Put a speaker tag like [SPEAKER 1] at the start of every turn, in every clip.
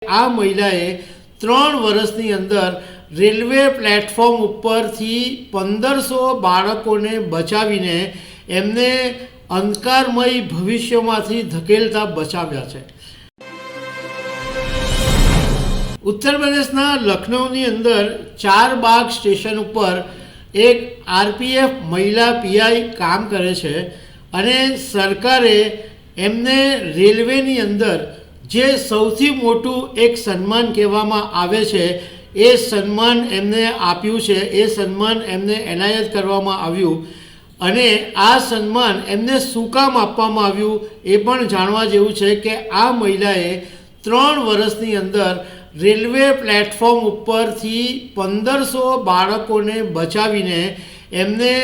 [SPEAKER 1] આ મહિલાએ 3 વર્ષની અંદર રેલવે પ્લેટફોર્મ ઉપરથી 1500 બાળકોને બચાવીને એમને અંધકારમય ભવિષ્યમાંથી ધકેલતા બચાવ્યા છે। ઉત્તર પ્રદેશના લખનૌની અંદર ચારબાગ સ્ટેશન ઉપર એક આરપીએફ મહિલા પીઆઈ કામ કરે છે અને સરકારે એમને રેલવેની અંદર જે સૌથી મોટું એક સન્માન કહેવામાં આવે છે એ સન્માન એમને આપ્યું છે। એ સન્માન એમને એનાયત કરવામાં આવ્યું અને આ સન્માન એમને શું કામ આપવામાં આવ્યું એ પણ જાણવા જેવું છે કે આ મહિલાએ 3 વર્ષની અંદર રેલવે પ્લેટફોર્મ ઉપરથી 1500 બાળકોને બચાવીને એમને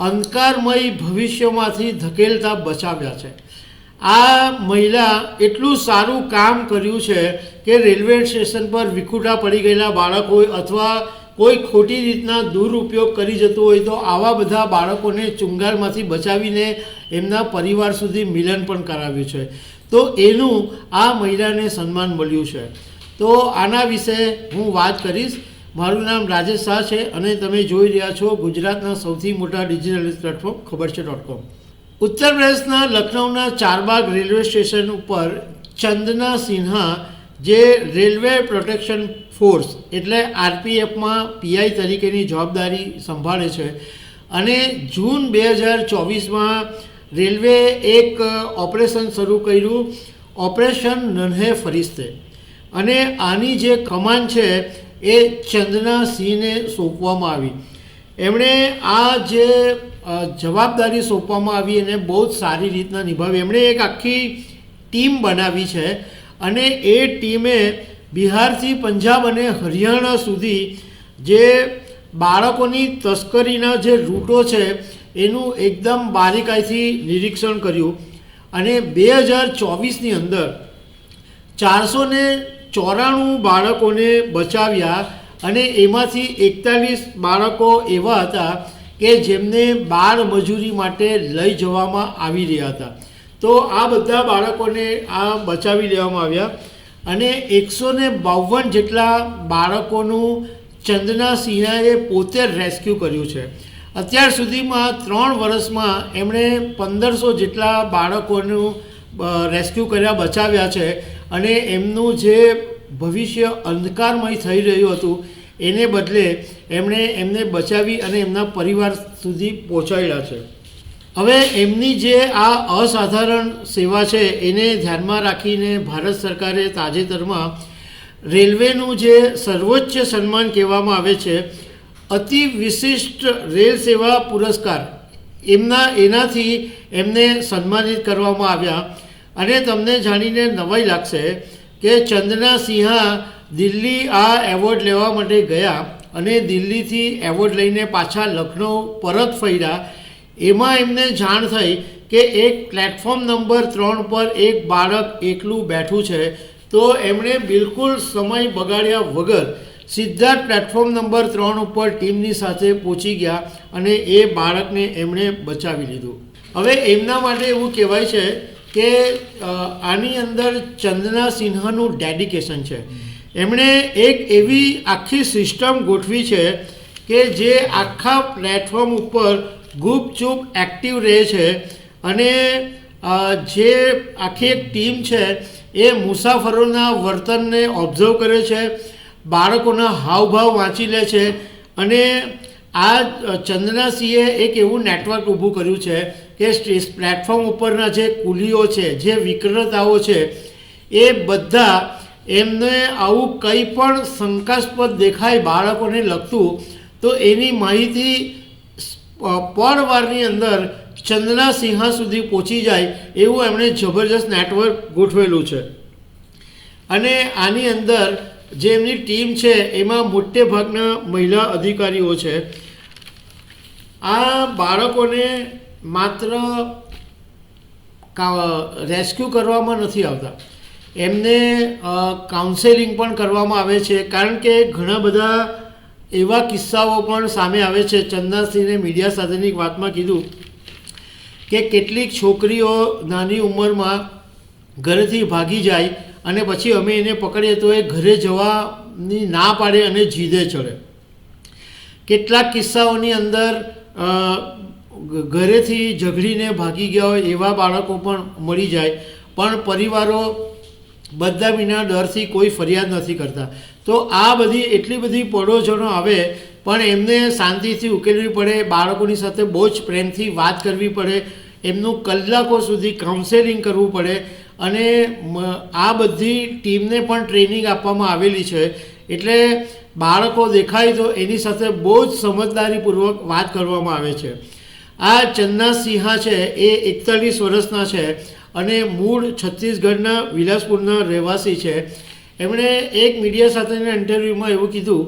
[SPEAKER 1] અંધકારમય ભવિષ્યમાંથી ધકેલતા બચાવ્યા છે। આ મહિલા એટલું સારું કામ કર્યું છે કે રેલવે સ્ટેશન પર વિખૂટા પડી ગયેલા બાળકો અથવા કોઈ ખોટી રીતના દુરુપયોગ કરી જતું હોય તો આવા બધા બાળકોને ચુંગાલમાંથી બચાવીને એમના પરિવાર સુધી મિલન પણ કરાવ્યું છે। તો એનું આ મહિલાને સન્માન મળ્યું છે। તો આના વિશે હું વાત કરીશ। મારું નામ રાજેશ શાહ છે અને તમે જોઈ રહ્યા છો ગુજરાતના સૌથી મોટા ડિજિટલ પ્લેટફોર્મ ખબર છે.com। ઉત્તર પ્રદેશના લખનૌના ચારબાગ રેલવે સ્ટેશન ઉપર ચંદના સિન્હા જે રેલવે પ્રોટેક્શન ફોર્સ એટલે આરપીએફમાં પીઆઈ તરીકેની જવાબદારી સંભાળે છે અને જૂન 2024માં રેલવે એક ઓપરેશન શરૂ કર્યું, ઓપરેશન નન્હે ફરિશ્તે, અને આની જે કમાન છે એ ચંદના સિંહને સોંપવામાં આવી। એમણે આ જે જવાબદારી સોંપવામાં આવી એને બહુ જ સારી રીતના નિભાવી। એમણે એક આખી ટીમ બનાવી છે અને એ ટીમે બિહારથી પંજાબ અને હરિયાણા સુધી જે બાળકોની તસ્કરીના જે રૂટો છે એનું એકદમ બારીકાઈથી નિરીક્ષણ કર્યું અને 2024ની અંદર 494 બાળકોને બચાવ્યા અને એમાંથી 41 બાળકો એવા હતા કે જેમને બાળ મજૂરી માટે લઈ જવામાં આવી રહ્યા હતા। તો આ બધા બાળકોને આ બચાવી લેવામાં આવ્યા અને 152 જેટલા બાળકોનું ચંદના સિન્હાએ પોતે રેસ્ક્યુ કર્યું છે। અત્યાર સુધીમાં 3 વર્ષમાં એમણે 1500 જેટલા બાળકોનું રેસ્ક્યુ કર્યા, બચાવ્યા છે અને એમનું જે ભવિષ્ય અંધકારમય થઈ રહ્યું હતું એને બદલે એમણે એમને બચાવી અને એમના પરિવાર સુધી પહોંચાડ્યા છે। હવે એમની જે આ અસાધારણ સેવા છે એને ધ્યાનમાં રાખીને ભારત સરકારે તાજેતરમાં રેલવેનું જે સર્વોચ્ચ સન્માન કહેવામાં આવે છે અતિ વિશિષ્ટ રેલ સેવા પુરસ્કાર એનાથી એમને સન્માનિત કરવામાં આવ્યા। અને તમને જાણીને નવાઈ લાગશે કે ચંદના સિન્હા દિલ્હી આ એવોર્ડ લેવા માટે ગયા અને દિલ્હીથી એવોર્ડ લઈને પાછા લખનઉ પરત ફર્યા। એમાં એમને જાણ થઈ કે એક પ્લેટફોર્મ નંબર 3 પર એક બાળક એકલું બેઠું છે। તો એમણે બિલકુલ સમય બગાડ્યા વગર સીધા જ પ્લેટફોર્મ નંબર 3 ઉપર ટીમની સાથે પહોંચી ગયા અને એ બાળકને એમણે બચાવી લીધું। હવે એમના માટે એવું કહેવાય છે કે આની અંદર ચંદના સિન્હાનું ડેડિકેશન છે। એમણે એક એવી આખી સિસ્ટમ ગોઠવી છે કે જે આખા પ્લેટફોર્મ ઉપર ગુપચુપ એક્ટિવ રહે છે અને જે આખી એક ટીમ છે એ મુસાફરોના વર્તનને ઓબ્ઝર્વ કરે છે, બાળકોના હાવભાવ વાંચી લે છે અને આ ચંદના સિંહે એક એવું નેટવર્ક ઊભું કર્યું છે કે પ્લેટફોર્મ ઉપરના જે કુલીઓ છે, જે વિક્રેતાઓ છે એ બધા એમને આવું કંઈ પણ શંકાસ્પદ દેખાય બાળકોને લગતું તો એની માહિતી પરવારની અંદર ચંદના સિન્હા સુધી પહોંચી જાય એવું એમણે જબરજસ્ત નેટવર્ક ગોઠવેલું છે। અને આની અંદર જે એમની ટીમ છે એમાં મોટે ભાગના મહિલા અધિકારીઓ છે। આ બાળકોને માત્ર રેસ્ક્યુ કરવામાં નથી આવતા, એમને કાઉન્સેલિંગ પણ કરવામાં આવે છે કારણ કે ઘણા બધા એવા કિસ્સાઓ પણ સામે આવે છે। ચંદના સિંહે મીડિયા સાથેની વાતમાં કીધું કે કેટલીક છોકરીઓ નાની ઉંમરમાં ઘરેથી ભાગી જાય અને પછી અમે એને પકડીએ તો એ ઘરે જવાની ના પાડે અને જીદે ચડે. કેટલાક કિસ્સાઓની અંદર ઘરેથી ઝઘડીને ભાગી ગયા હોય એવા બાળકો પણ મળી જાય, પણ પરિવારો બધા વિના ડરથી કોઈ ફરિયાદ નથી કરતા. તો આ બધી એટલી બધી પડોજણો આવે પણ એમને શાંતિથી ઉકેલવી પડે, બાળકોની સાથે બહુ જ પ્રેમથી વાત કરવી પડે, એમનું કલાકો સુધી કાઉન્સેલિંગ કરવું પડે. અને આ બધી ટીમને પણ ટ્રેનિંગ આપવામાં આવેલી છે. એટલે બાળકો દેખાય તો એની સાથે બહુ જ સમજદારીપૂર્વક વાત કરવામાં આવે છે. આ ચન્ના સિંહા છે એ 41 વર્ષના છે અને મૂળ છત્તીસગઢના વિલાસપુરના રહેવાસી છે. એમણે એક મીડિયા સાથેના ઇન્ટરવ્યૂમાં એવું કીધું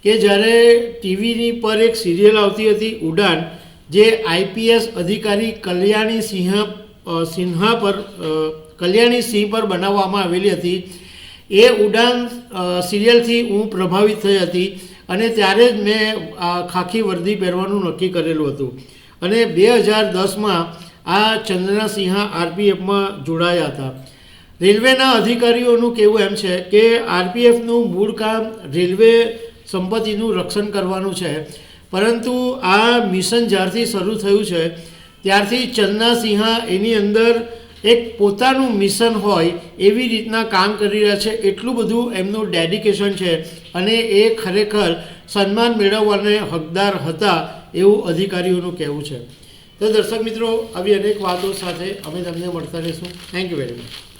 [SPEAKER 1] કે જ્યારે ટીવીની પર એક સિરિયલ આવતી હતી ઉડાન, જે આઈપીએસ અધિકારી કલ્યાણી સિંહ પર બનાવવામાં આવેલી હતી, એ ઉડાન સિરિયલથી હું પ્રભાવિત થઈ હતી અને ત્યારે જ મેં ખાખી વર્દી પહેરવાનું નક્કી કરેલું હતું. અને 2010માં આ ચંદ્રના સિંહા આરપીએફમાં જોડાયા હતા. રેલવેના અધિકારીઓનું કહેવું એમ છે કે આરપીએફનું મૂળ કામ રેલવે સંપત્તિનું રક્ષણ કરવાનું છે, પરંતુ આ મિશન જ્યારથી શરૂ થયું છે ત્યારથી ચંદ્રના સિંહા એની અંદર એક પોતાનું મિશન હોય એવી રીતના કામ કરી રહ્યા છે. એટલું બધું એમનું ડેડિકેશન છે અને એ ખરેખર સન્માન મેળવવાને હકદાર હતા એવું અધિકારીઓનું કહેવું છે. તો દર્શક મિત્રો, આવી અનેક વાતો સાથે અમે તમને મળતા રહીશું. Thank you very much.